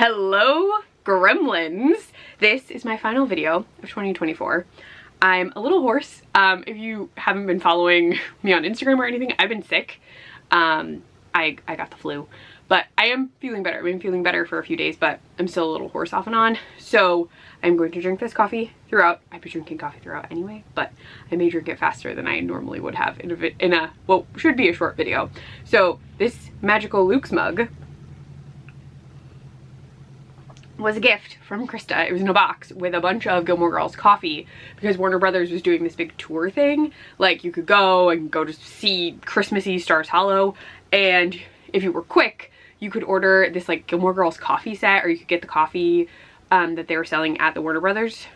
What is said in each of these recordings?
Hello, gremlins. This is my final video of 2024. I'm a little hoarse. If you haven't been following me on Instagram or anything, I've been sick. I got the flu, but I am feeling better. I've been feeling better for a few days, but I'm still a little hoarse off and on. So I'm going to drink this coffee throughout. I've been drinking coffee throughout anyway, but I may drink it faster than I normally would have in a what should be a short video. So this magical Luke's mug was a gift from Krista. It was in a box with a bunch of Gilmore Girls coffee because Warner Brothers was doing this big tour thing. Like, you could go to see Christmassy Stars Hollow, and if you were quick, you could order this like Gilmore Girls coffee set, or you could get the coffee that they were selling at the Warner Brothers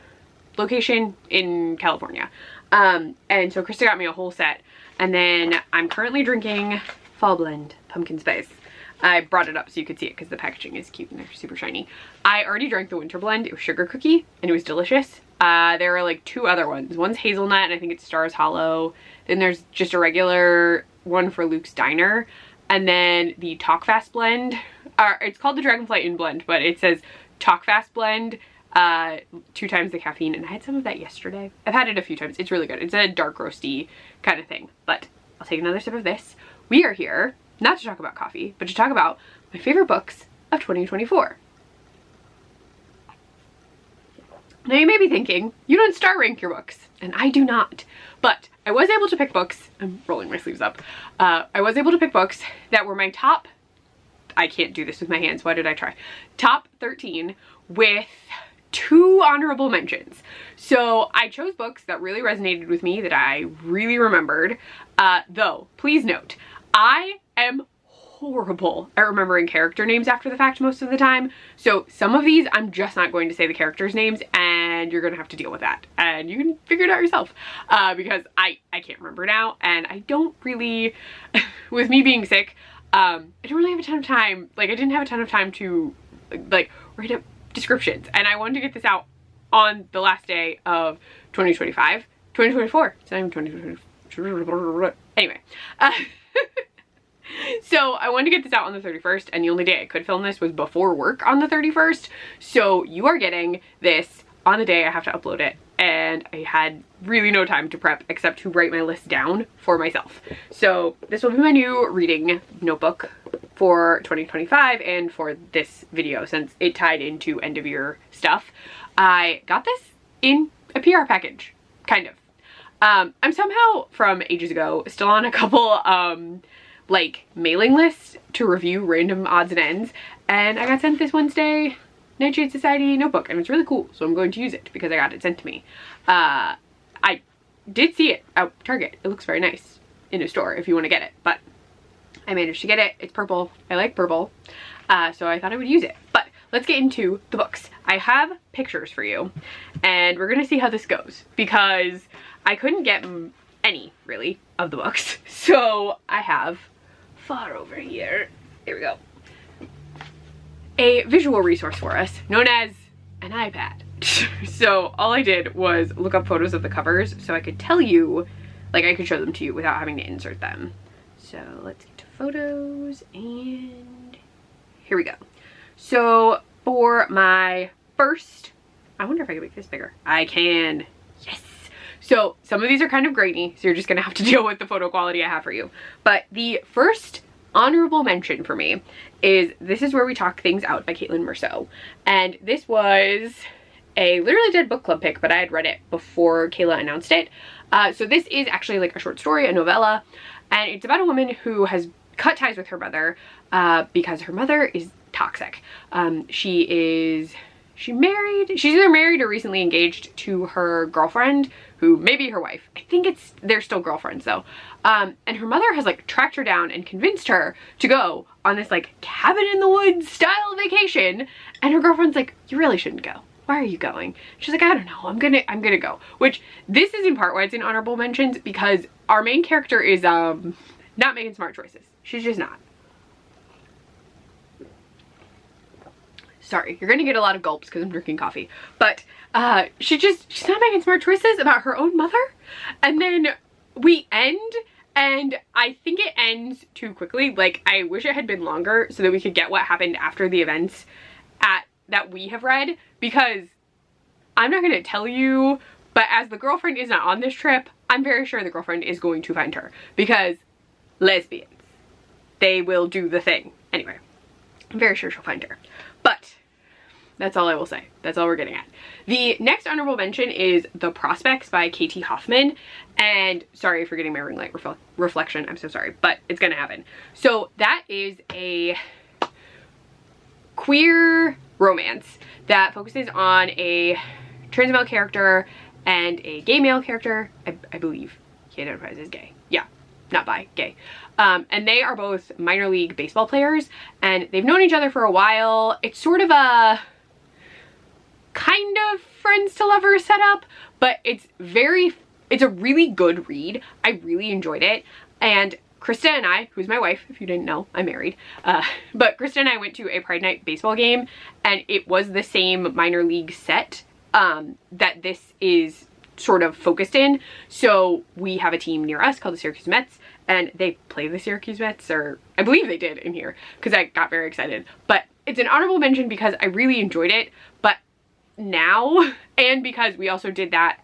location in California. And so Krista got me a whole set, and then I'm currently drinking Fall Blend Pumpkin Spice. I brought it up so you could see it because the packaging is cute and they're super shiny. I already drank the winter blend. It was sugar cookie and it was delicious. There are like two other ones. One's hazelnut and I think it's Stars Hollow. Then there's just a regular one for Luke's Diner. And then the Talk Fast blend. It's called the Dragonflight Inn blend, but it says Talk Fast blend. 2 times the caffeine, and I had some of that yesterday. I've had it a few times. It's really good. It's a dark roasty kind of thing, but I'll take another sip of this. We are here not to talk about coffee, but to talk about my favorite books of 2024. Now you may be thinking, you don't star rank your books, and I do not, but I was able to pick books, I'm rolling my sleeves up, I was able to pick books that were my top, I can't do this with my hands, why did I try? Top 13 with 2 honorable mentions. So I chose books that really resonated with me, that I really remembered, though, please note, I am horrible at remembering character names after the fact most of the time. So some of these I'm just not going to say the characters' names, and you're gonna have to deal with that. And you can figure it out yourself because I can't remember now, and I don't really, with me being sick, I don't really have a ton of time. Like, I didn't have a ton of time to like write up descriptions, and I wanted to get this out on the last day of 2025. 2024. It's not even 2024. Anyway. So I wanted to get this out on the 31st, and the only day I could film this was before work on the 31st. So you are getting this on the day I have to upload it, and I had really no time to prep except to write my list down for myself. So this will be my new reading notebook for 2025 and for this video, since it tied into end of year stuff. I got this in a PR package, kind of. I'm somehow from ages ago still on a couple like mailing lists to review random odds and ends, and I got sent this Wednesday Nightshade Society notebook, and it's really cool, so I'm going to use it because I got it sent to me. I did see it at Target. It looks very nice in a store if you want to get it, but I managed to get it. It's purple. I like purple, so I thought I would use it. But let's get into the books. I have pictures for you, and we're gonna see how this goes because I couldn't get any really of the books, so I have far over here, here we go, a visual resource for us known as an iPad. So all I did was look up photos of the covers so I could tell you, like I could show them to you without having to insert them. So let's get to photos, and here we go. So for my first, I wonder if I can make this bigger. I can, yes. So some of these are kind of grainy, so you're just gonna have to deal with the photo quality I have for you. But the first honorable mention for me is This Is Where We Talk Things Out by Caitlin Merceau. And this was a Literally Dead book club pick, but I had read it before Kayla announced it. So this is actually like a short story, a novella, and it's about a woman who has cut ties with her mother because her mother is toxic. She's either married or recently engaged to her girlfriend, who may be her wife. I think they're still girlfriends though. And her mother has like tracked her down and convinced her to go on this like cabin in the woods style vacation. And her girlfriend's like, you really shouldn't go. Why are you going? She's like, I don't know, I'm gonna go. Which, this is in part why it's in honorable mentions, because our main character is not making smart choices. She's just not. Sorry, you're gonna get a lot of gulps because I'm drinking coffee. But she's not making smart choices about her own mother. And then we end, and I think it ends too quickly. Like, I wish it had been longer so that we could get what happened after the events at that we have read, because I'm not going to tell you, but as the girlfriend is not on this trip, I'm very sure the girlfriend is going to find her, because lesbians, they will do the thing. Anyway, I'm very sure she'll find her. But that's all I will say. That's all we're getting at. The next honorable mention is The Prospects by Katie Hoffman. And sorry for getting my ring light reflection. I'm so sorry, but it's gonna happen. So that is a queer romance that focuses on a trans male character and a gay male character. I believe he identifies as gay. Yeah, not bi, gay. And they are both minor league baseball players, and they've known each other for a while. It's sort of a kind of friends to lovers setup, but it's a really good read. I really enjoyed it. And Krista and I, who's my wife, if you didn't know, I'm married, but Krista and I went to a Pride Night baseball game, and it was the same minor league set that this is sort of focused in. So we have a team near us called the Syracuse Mets, and they play the Syracuse Mets, or I believe they did in here, because I got very excited. But it's an honorable mention because I really enjoyed it, but now, and because we also did that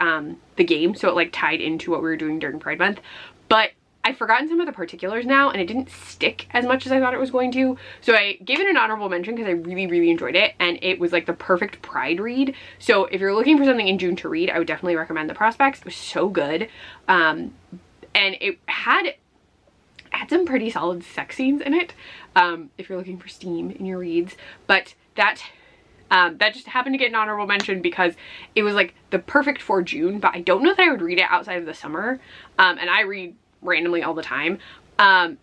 the game, so it like tied into what we were doing during Pride Month, but I've forgotten some of the particulars now, and it didn't stick as much as I thought it was going to, so I gave it an honorable mention because I really enjoyed it, and it was like the perfect Pride read. So if you're looking for something in June to read, I would definitely recommend The Prospects. It was so good, and it had some pretty solid sex scenes in it, if you're looking for steam in your reads. But that just happened to get an honorable mention because it was like the perfect for June, but I don't know that I would read it outside of the summer. And I read randomly all the time. And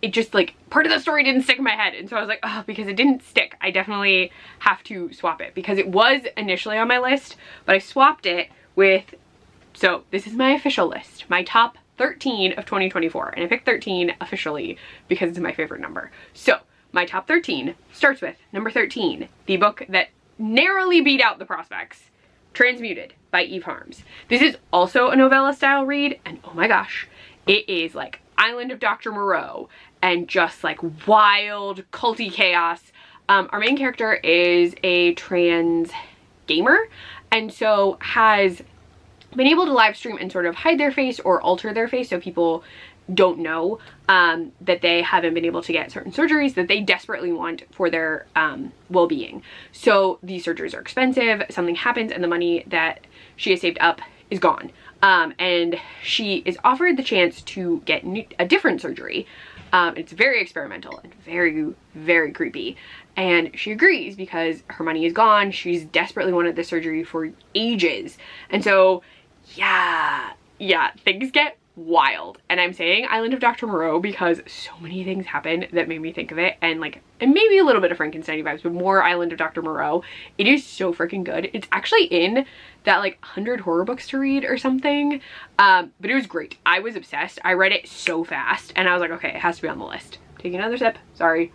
it just like, part of the story didn't stick in my head. And so I was like, oh, because it didn't stick, I definitely have to swap it, because it was initially on my list, but I swapped it with, so this is my official list, my top 13 of 2024. And I picked 13 officially because it's my favorite number. So my top 13 starts with number 13, the book that narrowly beat out The Prospects, Transmuted by Eve Harms. This is also a novella style read, and oh my gosh, it is like Island of Dr. Moreau and just like wild culty chaos. Our main character is a trans gamer, and so has been able to live stream and sort of hide their face or alter their face so people don't know that they haven't been able to get certain surgeries that they desperately want for their well-being. So these surgeries are expensive, something happens, and the money that she has saved up is gone. And she is offered the chance to get a different surgery. It's very experimental and very creepy. And she agrees because her money is gone. She's desperately wanted this surgery for ages. And so, yeah, things get wild. And I'm saying Island of Dr. Moreau because so many things happen that made me think of it, and maybe a little bit of Frankenstein vibes, but more Island of Dr. Moreau. It is so freaking good. It's actually in that like 100 horror books to read or something, but it was great. I was obsessed. I read it so fast, and I was like, okay, it has to be on the list. Taking another sip, sorry.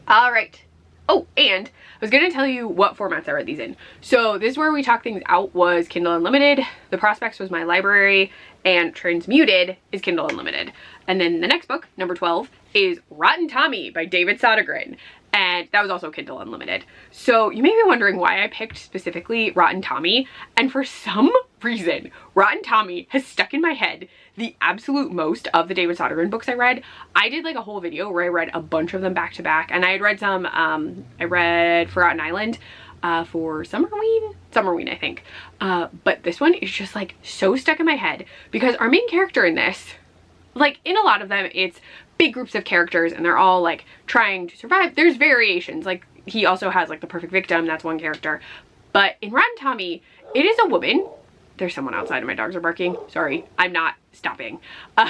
All right. Oh, and I was going to tell you what formats I read these in. So this is where we talk things out was Kindle Unlimited, The Prospects was my library, and Transmuted is Kindle Unlimited. And then the next book, number 12, is Rotten Tommy by David Sodergren. And that was also Kindle Unlimited. So you may be wondering why I picked specifically Rotten Tommy. And for some reason, Rotten Tommy has stuck in my head the absolute most of the David Sodergren books I read. I did like a whole video where I read a bunch of them back to back. And I had read some, I read Forgotten Island for Summerween, I think. But this one is just like so stuck in my head because our main character in this, like in a lot of them, it's big groups of characters and they're all like trying to survive. There's variations, like he also has like the perfect victim, that's one character. But in Rotten Tommy, it is a woman. There's someone outside and my dogs are barking. Sorry, I'm not stopping. Our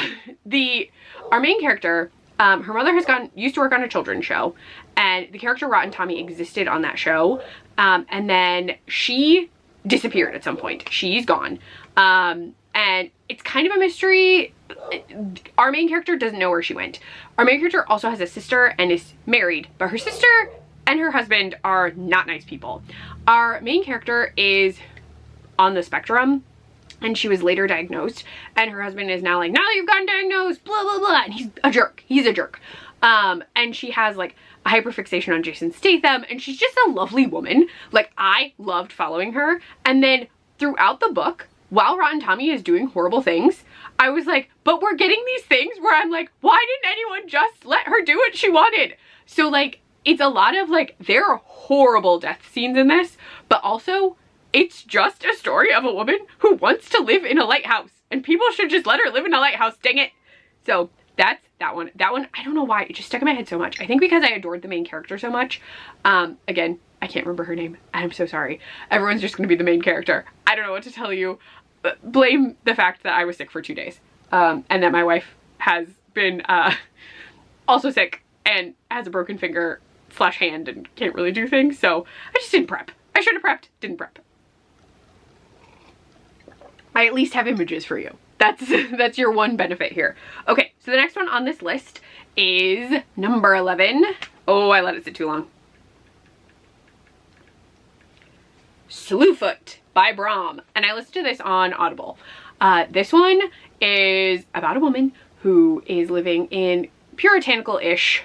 main character, her mother used to work on a children's show, and the character Rotten Tommy existed on that show. And then she disappeared at some point. She's gone. And it's kind of a mystery. Our main character doesn't know where she went. Our main character also has a sister and is married, but her sister and her husband are not nice people. Our main character is on the spectrum, and she was later diagnosed, and her husband is now like, now that you've gotten diagnosed, blah blah blah, and he's a jerk. And she has like a hyperfixation on Jason Statham, and she's just a lovely woman. Like, I loved following her. And then throughout the book, while Rotten Tommy is doing horrible things, I was like, but we're getting these things where I'm like, why didn't anyone just let her do what she wanted? So like, it's a lot of like, there are horrible death scenes in this, but also it's just a story of a woman who wants to live in a lighthouse, and people should just let her live in a lighthouse, dang it. So that's that one. That one, I don't know why, it just stuck in my head so much. I think because I adored the main character so much. Again, I can't remember her name. I'm so sorry. Everyone's just gonna be the main character. I don't know what to tell you. Blame the fact that I was sick for 2 days. And that my wife has been also sick and has a broken finger / hand and can't really do things. So I just didn't prep. I should have prepped, didn't prep. I at least have images for you. That's your one benefit here. Okay, so the next one on this list is number 11. Oh, I let it sit too long. Slewfoot by Brahm. And I listened to this on Audible. This one is about a woman who is living in puritanical-ish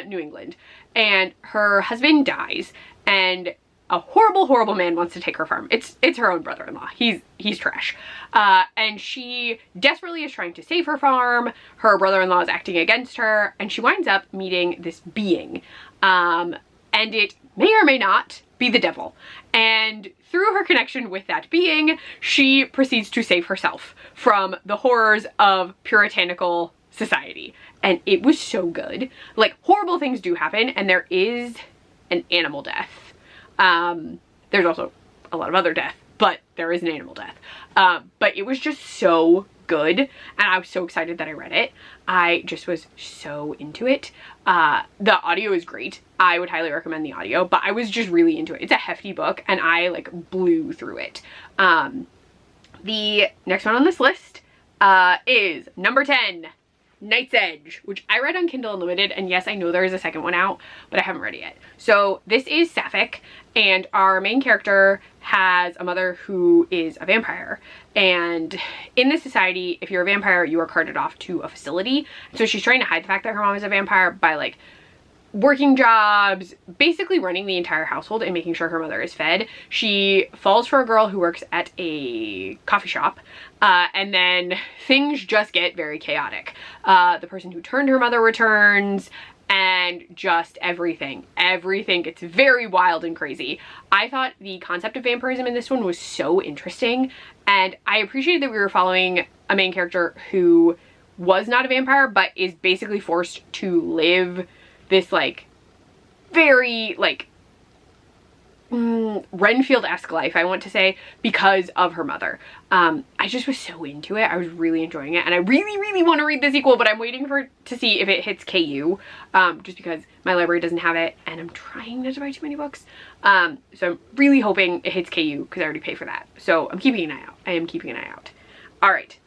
New England. And her husband dies, and a horrible, horrible man wants to take her farm. It's her own brother-in-law. He's trash. And she desperately is trying to save her farm. Her brother-in-law is acting against her, and she winds up meeting this being. And it may or may not be the devil. And through her connection with that being, she proceeds to save herself from the horrors of puritanical society. And it was so good. Like, horrible things do happen, and there is an animal death. There's also a lot of other death, but there is an animal death. But it was just so good, and I was so excited that I read it. I just was so into it. The audio is great. I would highly recommend the audio, but I was just really into it. It's a hefty book, and I like blew through it. The next one on this list is number 10. Night's Edge, which I read on Kindle Unlimited, and yes, I know there is a second one out, but I haven't read it yet. So this is sapphic, and our main character has a mother who is a vampire, and in this society, if you're a vampire, you are carted off to a facility. So she's trying to hide the fact that her mom is a vampire by like working jobs, basically running the entire household and making sure her mother is fed. She falls for a girl who works at a coffee shop, and then things just get very chaotic. The person who turned her mother returns, and just everything gets very wild and crazy. I thought the concept of vampirism in this one was so interesting, and I appreciated that we were following a main character who was not a vampire but is basically forced to live this like very like Renfield-esque life, I want to say, because of her mother. I just was so into it. I was really enjoying it, and I really want to read the sequel, but I'm waiting to see if it hits KU, just because my library doesn't have it, and I'm trying not to buy too many books. So I'm really hoping it hits KU because I already pay for that. So I'm keeping an eye out. I am keeping an eye out. All right.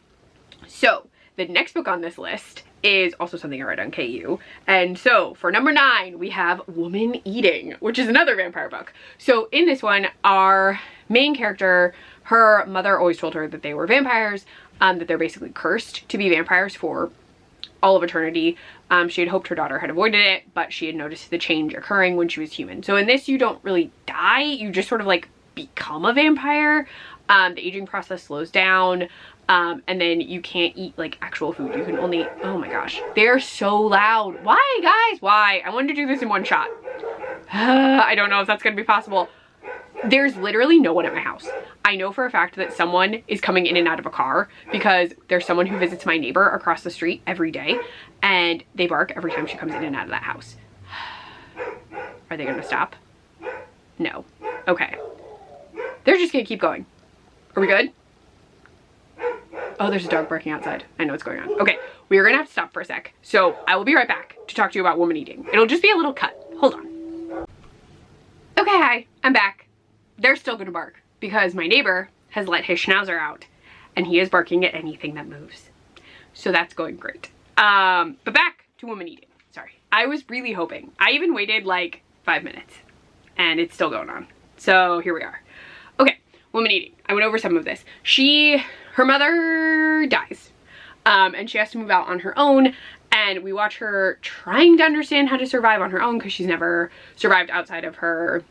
So the next book on this list is also something I read on KU. And so for number 9, we have Woman Eating, which is another vampire book. So in this one, our main character, her mother always told her that they were vampires, that they're basically cursed to be vampires for all of eternity. She had hoped her daughter had avoided it, but she had noticed the change occurring when she was human. So in this, you don't really die, you just sort of like become a vampire. The aging process slows down. And then you can't eat like actual food. You can only, oh my gosh, they're so loud. Why, guys? Why? I wanted to do this in one shot. I don't know if that's gonna be possible. There's literally no one at my house. I know for a fact that someone is coming in and out of a car because there's someone who visits my neighbor across the street every day, and they bark every time she comes in and out of that house. Are they gonna stop? No. Okay. They're just gonna keep going. Are we good? Oh, there's a dog barking outside. I know what's going on. Okay, we are gonna have to stop for a sec. So I will be right back to talk to you about Woman Eating. It'll just be a little cut. Hold on. Okay, hi, I'm back. They're still gonna bark because my neighbor has let his schnauzer out and he is barking at anything that moves. So that's going great. But back to Woman Eating. Sorry. I was really hoping. I even waited like 5 minutes and it's still going on. So here we are. Okay, Woman Eating. I went over some of this. Her mother dies, and she has to move out on her own, And we watch her trying to understand how to survive on her own because she's never survived outside of her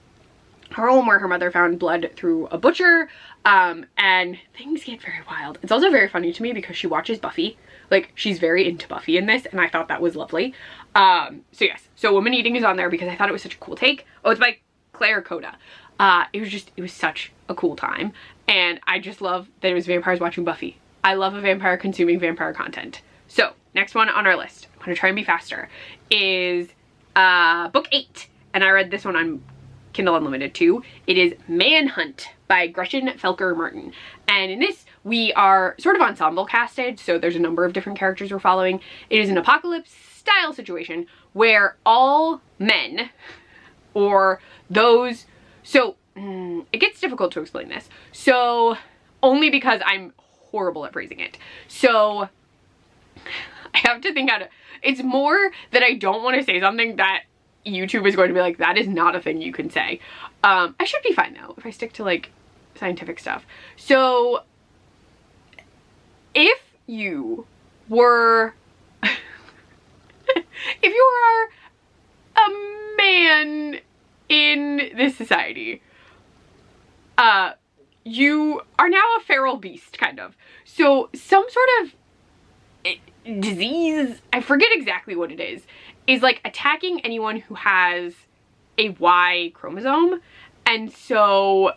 home where her mother found blood through a butcher. And things get very wild. It's also very funny to me because she watches Buffy. Like, she's very into Buffy in this, and I thought that was lovely. So yes, so Woman Eating is on there because I thought it was such a cool take. Oh, it's by Claire Coda. It was such a cool time, and I just love that it was vampires watching Buffy. I love a vampire consuming vampire content. So next one on our list, I'm gonna try and be faster, is book 8, and I read this one on Kindle Unlimited too. It is Manhunt by Gretchen Felker Martin, and in this we are sort of ensemble casted, so there's a number of different characters we're following. It is an apocalypse style situation where all men, or those, so it gets difficult to explain this, so only because I'm horrible at phrasing it. So I have to think how to, it's more that I don't want to say something that YouTube is going to be like, that is not a thing you can say. I should be fine though if I stick to like scientific stuff. So if you were if you are a man in this society, you are now a feral beast, kind of. So some sort of disease, I forget exactly what it is like attacking anyone who has a Y chromosome, and so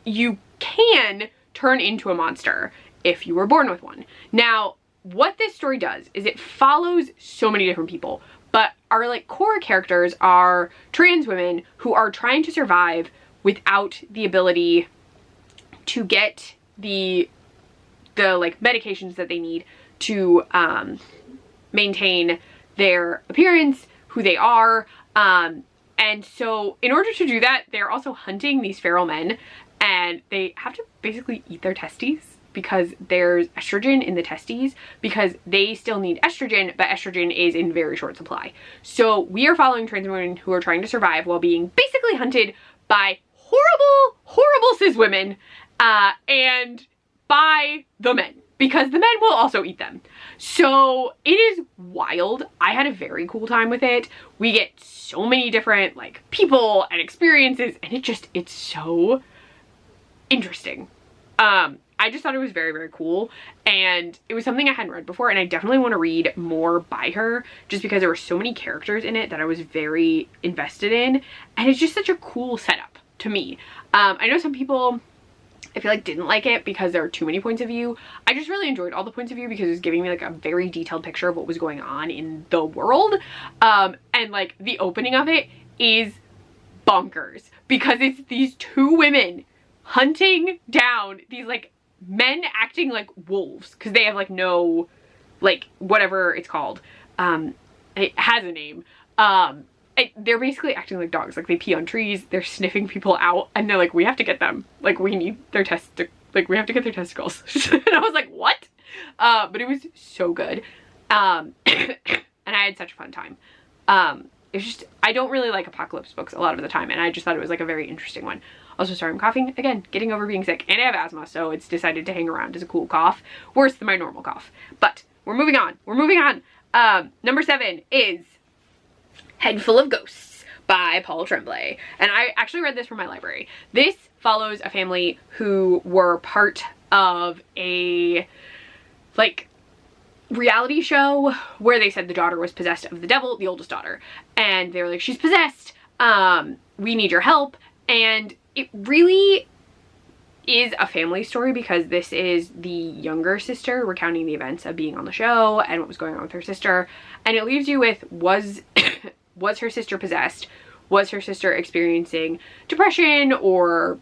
you can turn into a monster if you were born with one. Now, what this story does is it follows so many different people, but our like core characters are trans women who are trying to survive without the ability to get the like medications that they need to maintain their appearance, who they are, and so in order to do that, they're also hunting these feral men, and they have to basically eat their testes because there's estrogen in the testes, because they still need estrogen, but estrogen is in very short supply. So we are following trans women who are trying to survive while being basically hunted by horrible cis women, and by the men, because the men will also eat them. So it is wild. I had a very cool time with it. We get so many different like people and experiences, and it's so interesting. I just thought it was very, very cool, and it was something I hadn't read before, and I definitely want to read more by her just because there were so many characters in it that I was very invested in, and it's just such a cool setup to me. I know some people, I feel like, didn't like it because there are too many points of view. I just really enjoyed all the points of view because it was giving me like a very detailed picture of what was going on in the world. And like the opening of it is bonkers because it's these two women hunting down these like men acting like wolves because they have like no, like whatever it's called. It has a name. They're basically acting like dogs. Like they pee on trees, they're sniffing people out, and they're like, we have to get them. Like we need their like we have to get their testicles. And I was like, what? But it was so good. And I had such a fun time. It's just, I don't really like apocalypse books a lot of the time, and I just thought it was like a very interesting one. Also, sorry, I'm coughing again, getting over being sick, and I have asthma, so it's decided to hang around as a cool cough, worse than my normal cough. But we're moving on. Number 7 is Head Full of Ghosts by Paul Tremblay, and I actually read this from my library. This follows a family who were part of a like reality show where they said the daughter was possessed of the devil, the oldest daughter, and they were like, she's possessed, we need your help. And it really is a family story because this is the younger sister recounting the events of being on the show and what was going on with her sister, and it leaves you with, was her sister possessed? Was her sister experiencing depression or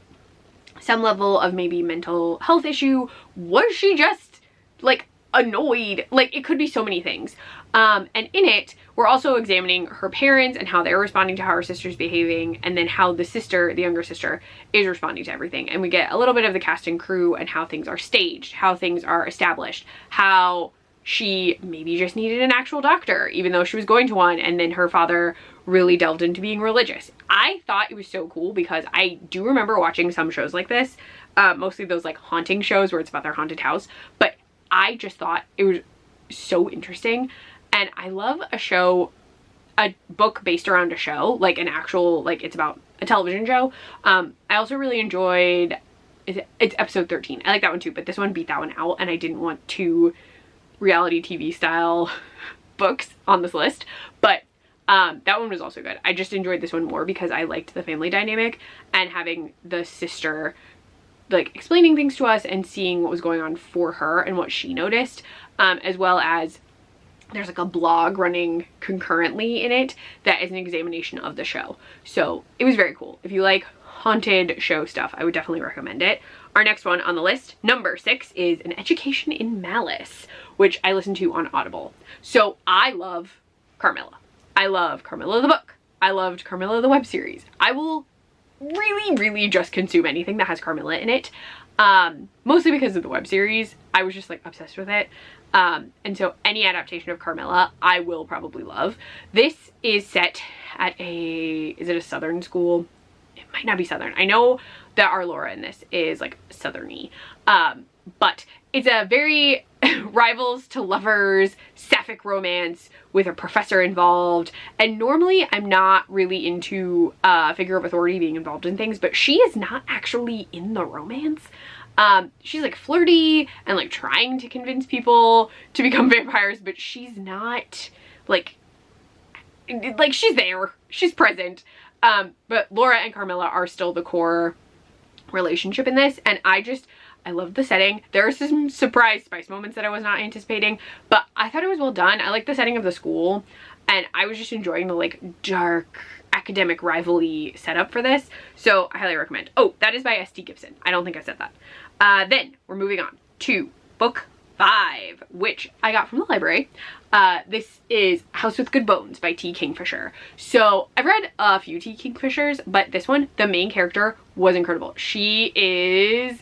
some level of maybe mental health issue? Was she just like annoyed? Like it could be so many things. And in it, we're also examining her parents and how they're responding to how her sister's behaving, and then how the sister, the younger sister, is responding to everything. And we get a little bit of the cast and crew and how things are staged, how things are established, how she maybe just needed an actual doctor, even though she was going to one, and then her father really delved into being religious. I thought it was so cool because I do remember watching some shows like this, mostly those like haunting shows where it's about their haunted house, but I just thought it was so interesting. And I love a book based around a show, like an actual, like it's about a television show. I also really enjoyed, it's episode 13. I like that one too, but this one beat that one out, and I didn't want 2 reality TV style books on this list, but that one was also good. I just enjoyed this one more because I liked the family dynamic and having the sister like explaining things to us and seeing what was going on for her and what she noticed, as well as there's like a blog running concurrently in it that is an examination of the show. So it was very cool. If you like haunted show stuff, I would definitely recommend it. Our next one on the list, number 6, is An Education in Malice, which I listened to on Audible. So I love Carmilla. I love Carmilla the book. I loved Carmilla the web series. I will really just consume anything that has Carmilla in it, mostly because of the web series. I was just like obsessed with it, and so any adaptation of Carmilla I will probably love. This is set at is it a southern school? It might not be southern. I know that our Laura in this is like southerny, but it's a very rivals to lovers sapphic romance with a professor involved. And normally I'm not really into figure of authority being involved in things, but she is not actually in the romance. She's like flirty and like trying to convince people to become vampires, but she's not like she's there, she's present. But Laura and Carmilla are still the core relationship in this, and I love the setting. There are some surprise spice moments that I was not anticipating, but I thought it was well done. I like the setting of the school, and I was just enjoying the like dark academic rivalry setup for this, so I highly recommend. Oh, that is by S.T. Gibson. I don't think I said that. Then we're moving on to book 5, which I got from the library. This is House with Good Bones by T. Kingfisher. So I've read a few T. Kingfishers, but this one, the main character was incredible. She is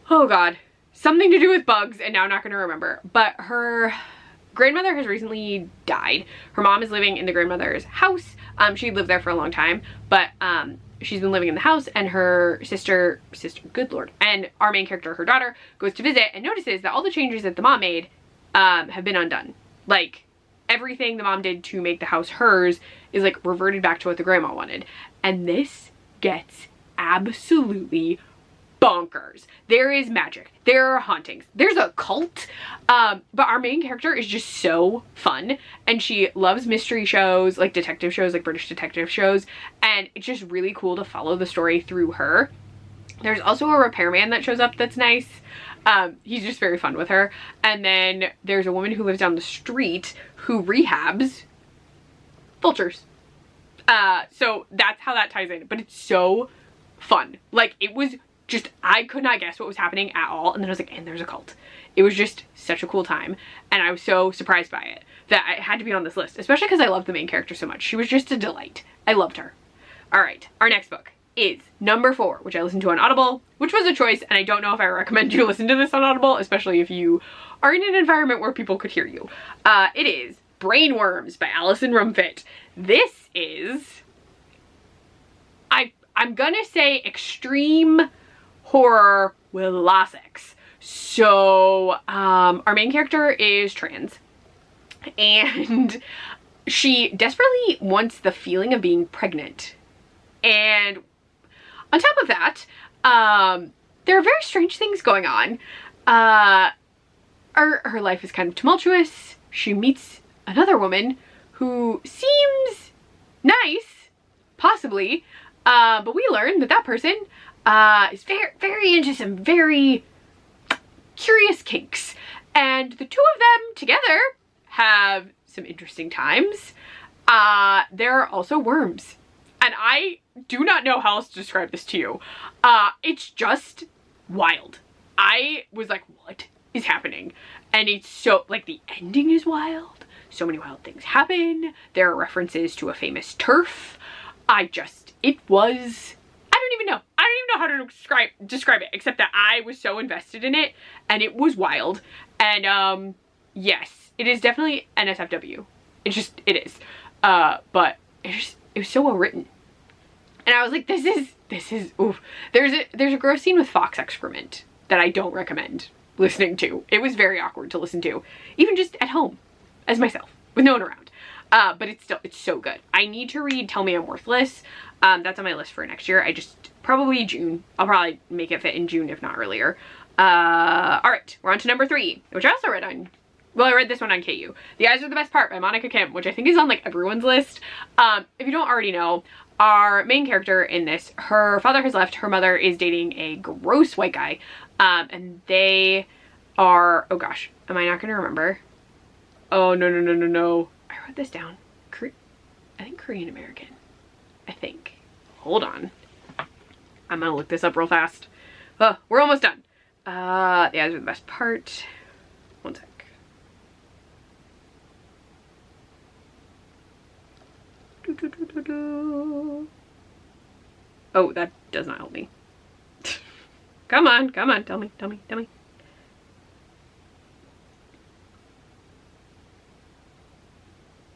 oh god, something to do with bugs, and now I'm not going to remember, but her grandmother has recently died. Her mom is living in the grandmother's house. She lived there for a long time, but she's been living in the house, and her sister, good lord, and our main character, her daughter, goes to visit and notices that all the changes that the mom made have been undone. Like, everything the mom did to make the house hers is like reverted back to what the grandma wanted. And this gets absolutely bonkers. There is magic, there are hauntings, there's a cult, but our main character is just so fun, and she loves mystery shows, like detective shows, like British detective shows, and it's just really cool to follow the story through her. There's also a repairman that shows up that's nice. He's just very fun with her. And then there's a woman who lives down the street who rehabs vultures. So that's how that ties in, but it's so fun. Like, it was just, I could not guess what was happening at all, and then I was like, and there's a cult. It was just such a cool time, and I was so surprised by it that it had to be on this list, especially because I love the main character so much. She was just a delight. I loved her. All right, our next book is number 4, which I listened to on Audible, which was a choice, and I don't know if I recommend you listen to this on Audible, especially if you are in an environment where people could hear you. It is Brainworms by Alison Rumfitt. This is, I'm gonna say extreme horror with Lassex. So our main character is trans, and she desperately wants the feeling of being pregnant. And on top of that, there are very strange things going on. Her life is kind of tumultuous. She meets another woman who seems nice, possibly, but we learn that that person is very into some very curious kinks, and the two of them together have some interesting times. There are also worms, and I do not know how else to describe this to you. It's just wild. I was like, what is happening? And it's so, like, the ending is wild. So many wild things happen. There are references to a famous turf. It was, I don't even know how to describe it, except that I was so invested in it, and it was wild. And yes, it is definitely NSFW. It is. But it was so well written. And I was like, this is oof. There's a gross scene with fox excrement that I don't recommend listening to. It was very awkward to listen to, even just at home as myself with no one around. But it's so good. I need to read Tell Me I'm Worthless. That's on my list for next year. Probably June. I'll probably make it fit in June, if not earlier. All right, we're on to number 3, which I also read on, well, I read this one on KU. The Eyes Are the Best Part by Monica Kim, which I think is on like everyone's list. If you don't already know, our main character in this, her father has left, her mother is dating a gross white guy, and they are, oh gosh, am I not gonna remember? Oh, no. I wrote this down. I think Korean American. I think. Hold on. I'm gonna look this up real fast. Oh, we're almost done. The Eyes Are the Best Part. One sec. Oh, that does not help me. Come on, tell me.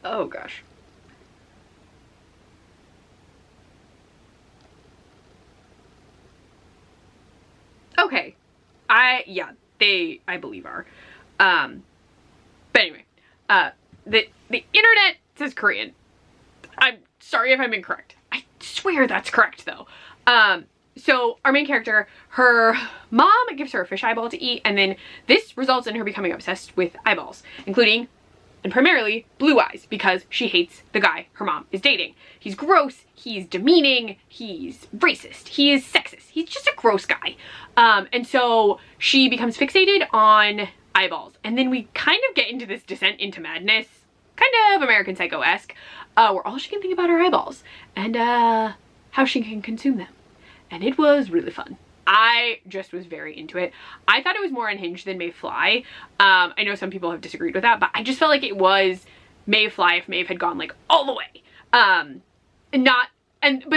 Oh gosh. Okay. I believe are. But anyway, the internet says Korean. I'm sorry if I'm incorrect. I swear that's correct though. So our main character, her mom gives her a fish eyeball to eat, and then this results in her becoming obsessed with eyeballs, including and primarily blue eyes, because she hates the guy her mom is dating. He's gross, he's demeaning, he's racist, he is sexist, he's just a gross guy. And so she becomes fixated on eyeballs, and then we kind of get into this descent into madness, kind of American Psycho-esque, where all she can think about are eyeballs and how she can consume them. And it was really fun. I just was very into it. I thought it was more unhinged than May Fly. I know some people have disagreed with that, but I just felt like it was May Fly if Maeve had gone like all the way. But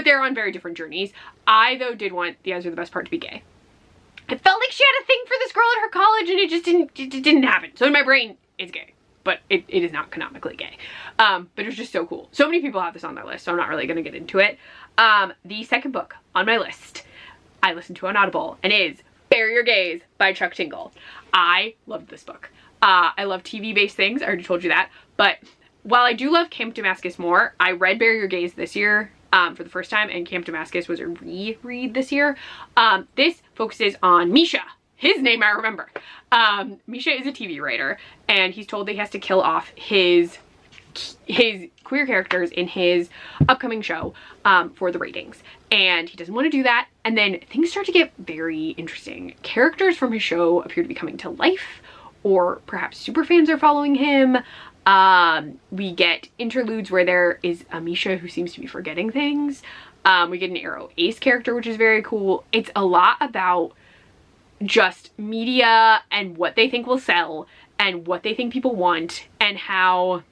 they're on very different journeys. I though did want The Eyes Are the Best Part to be gay. I felt like she had a thing for this girl at her college, and it just didn't happen. So in my brain, it's gay, but it is not canonically gay. But it was just so cool. So many people have this on their list, so I'm not really gonna get into it. The second book on my list I listened to on Audible and is Bury Your Gaze by Chuck Tingle. I loved this book. I love TV-based things, I already told you that, but while I do love Camp Damascus more, I read Bury Your Gaze this year for the first time, and Camp Damascus was a reread this year. This focuses on Misha. His name I remember. Misha is a TV writer, and he's told that he has to kill off his queer characters in his upcoming show for the ratings, and he doesn't want to do that. And then things start to get very interesting. Characters from his show appear to be coming to life, or perhaps superfans are following him. We get interludes where there is a Misha who seems to be forgetting things. We get an Arrow Ace character, which is very cool. It's a lot about just media and what they think will sell and what they think people want, and how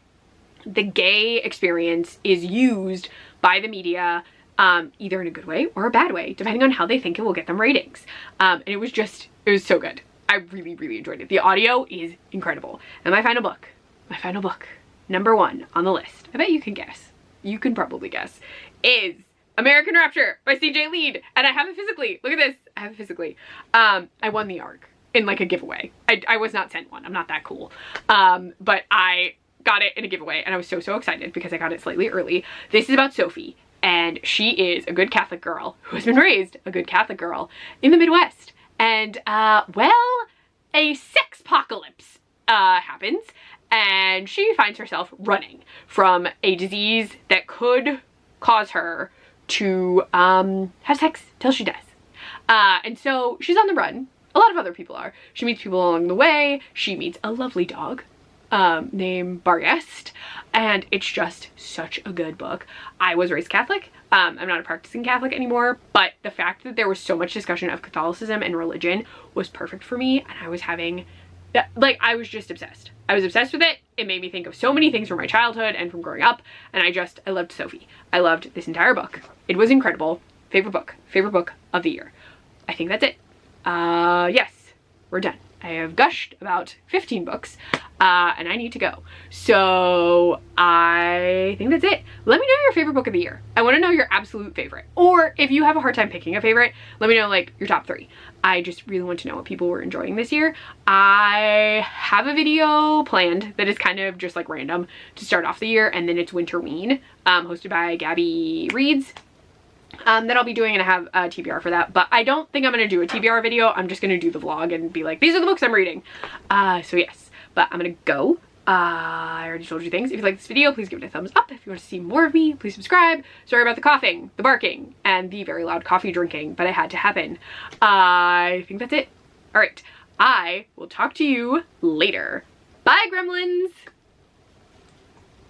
the gay experience is used by the media, either in a good way or a bad way, depending on how they think it will get them ratings. And it was so good. I really, really enjoyed it. The audio is incredible. And my final book, number 1 on the list, I bet you can guess, you can probably guess, is American Rapture by CJ Lead. And I have it physically. Look at this. I have it physically. I won the ARC in like a giveaway. I was not sent one. I'm not that cool. But I got it in a giveaway, and I was so excited because I got it slightly early. This is about Sophie, and she is a good Catholic girl who has been raised a good Catholic girl in the Midwest. And well, a sexpocalypse happens, and she finds herself running from a disease that could cause her to have sex till she dies. And so she's on the run. A lot of other people are. She meets people along the way. She meets a lovely dog named Bargest, and it's just such a good book. I was raised Catholic. I'm not a practicing Catholic anymore, but the fact that there was so much discussion of Catholicism and religion was perfect for me, and I was having that, like, I was just obsessed. I was obsessed with it. It made me think of so many things from my childhood and from growing up, and I loved Sophie. I loved this entire book. It was incredible. Favorite book of the year. I think that's it. Yes, we're done. I have gushed about 15 books. and I need to go. So I think that's it. Let me know your favorite book of the year. I want to know your absolute favorite. Or if you have a hard time picking a favorite, let me know like your top 3. I just really want to know what people were enjoying this year. I have a video planned that is kind of just like random to start off the year, and then it's Winterween, hosted by Gabby Reeds. That I'll be doing, and I have a TBR for that, but I don't think I'm gonna do a TBR video. I'm just gonna do the vlog and be like, these are the books I'm reading. So yes, but I'm gonna go. I already told you things. If you like this video, please give it a thumbs up. If you want to see more of me, please subscribe. Sorry about the coughing, the barking, and the very loud coffee drinking, but it had to happen. I think that's it. All right, I will talk to you later. Bye, gremlins.